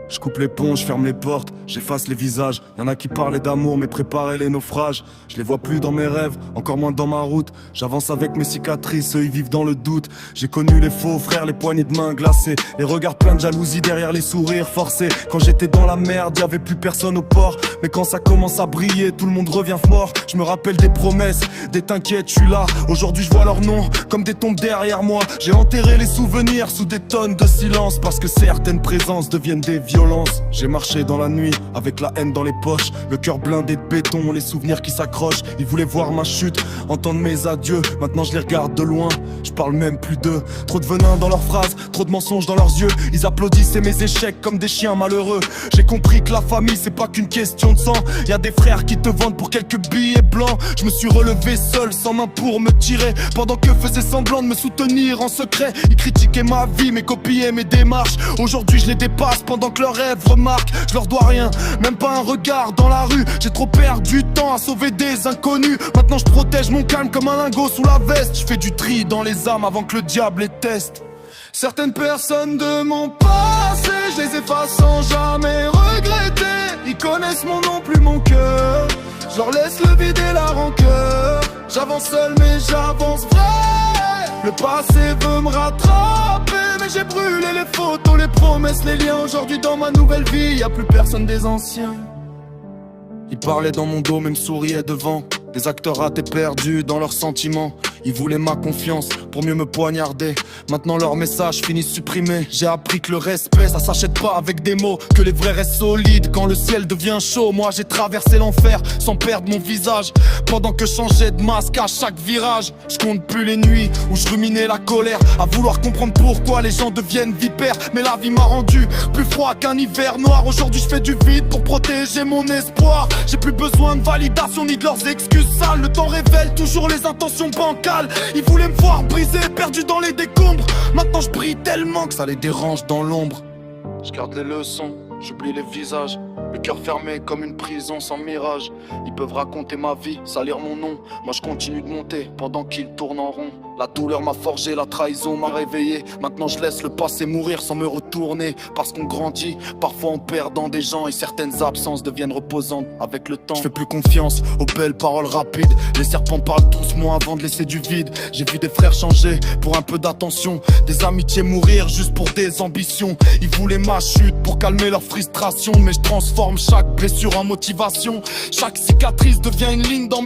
Je coupe les ponts, je ferme les portes, j'efface les visages. Y'en a qui parlaient d'amour mais préparaient les naufrages. Je les vois plus dans mes rêves, encore moins dans ma route. J'avance avec mes cicatrices, eux ils vivent dans le doute. J'ai connu les faux frères, les poignées de main glacées, les regards pleins de jalousie derrière les sourires forcés. Quand j'étais dans la merde, y'avait plus personne au port. Mais quand ça commence à briller, tout le monde revient mort. Je me rappelle des promesses, des t'inquiètes, je suis là. Aujourd'hui je vois leurs noms comme des tombes derrière moi. J'ai enterré les souvenirs sous des tonnes de silence, parce que certaines présences deviennent des violences. J'ai marché dans la nuit avec la haine dans les poches, le cœur blindé de béton, les souvenirs qui s'accrochent. Ils voulaient voir ma chute, entendre mes adieux. Maintenant je les regarde de loin, je parle même plus d'eux. Trop de venin dans leurs phrases, trop de mensonges dans leurs yeux. Ils applaudissaient mes échecs comme des chiens malheureux. J'ai compris que la famille c'est pas qu'une question de sang. Y'a des frères qui te vendent pour quelques billets blancs. Je me suis relevé seul, sans main pour me tirer, pendant que faisaient semblant de me soutenir en secret. Ils critiquaient ma vie, mais copiaient mes démarches. Aujourd'hui je les dépasse pendant que leurs rêves remarquent. Je leur dois rien, même pas un regard dans la rue. J'ai trop perdu de temps à sauver des inconnus. Maintenant je protège mon calme comme un lingot sous la veste. Je fais du tri dans les âmes avant que le diable les teste. Certaines personnes de mon passé, je les efface sans jamais regretter. Ils connaissent mon nom, plus mon cœur. Je leur laisse le vide et la rancœur. J'avance seul mais j'avance vrai. Le passé veut me rattraper, mais j'ai brûlé les photos, les promesses, les liens. Aujourd'hui dans ma nouvelle vie, y'a plus personne des anciens. Ils parlaient dans mon dos mais me souriaient devant. Des acteurs ratés perdus dans leurs sentiments. Ils voulaient ma confiance pour mieux me poignarder. Maintenant leurs messages finissent supprimés. J'ai appris que le respect ça s'achète pas avec des mots, que les vrais restent solides quand le ciel devient chaud. Moi j'ai traversé l'enfer sans perdre mon visage, pendant que je changeais de masque à chaque virage. Je compte plus les nuits où je ruminais la colère, à vouloir comprendre pourquoi les gens deviennent vipères. Mais la vie m'a rendu plus froid qu'un hiver noir. Aujourd'hui je fais du vide pour protéger mon espoir. J'ai plus besoin de validation ni de leurs excuses sales. Le temps révèle toujours les intentions bancales. Ils voulaient me voir brisé, perdu dans les décombres. Maintenant je brille tellement que ça les dérange dans l'ombre. Je garde les leçons, j'oublie les visages. Le cœur fermé comme une prison sans mirage. Ils peuvent raconter ma vie, salir mon nom. Moi je continue de monter pendant qu'ils tournent en rond. La douleur m'a forgé, la trahison m'a réveillé. Maintenant je laisse le passé mourir sans me retourner. Parce qu'on grandit, parfois en perdant des gens. Et certaines absences deviennent reposantes avec le temps. Je fais plus confiance aux belles paroles rapides. Les serpents parlent doucement avant de laisser du vide. J'ai vu des frères changer pour un peu d'attention, des amitiés mourir juste pour des ambitions. Ils voulaient ma chute pour calmer leur frustration, mais je transforme chaque blessure en motivation. Chaque cicatrice devient une ligne dans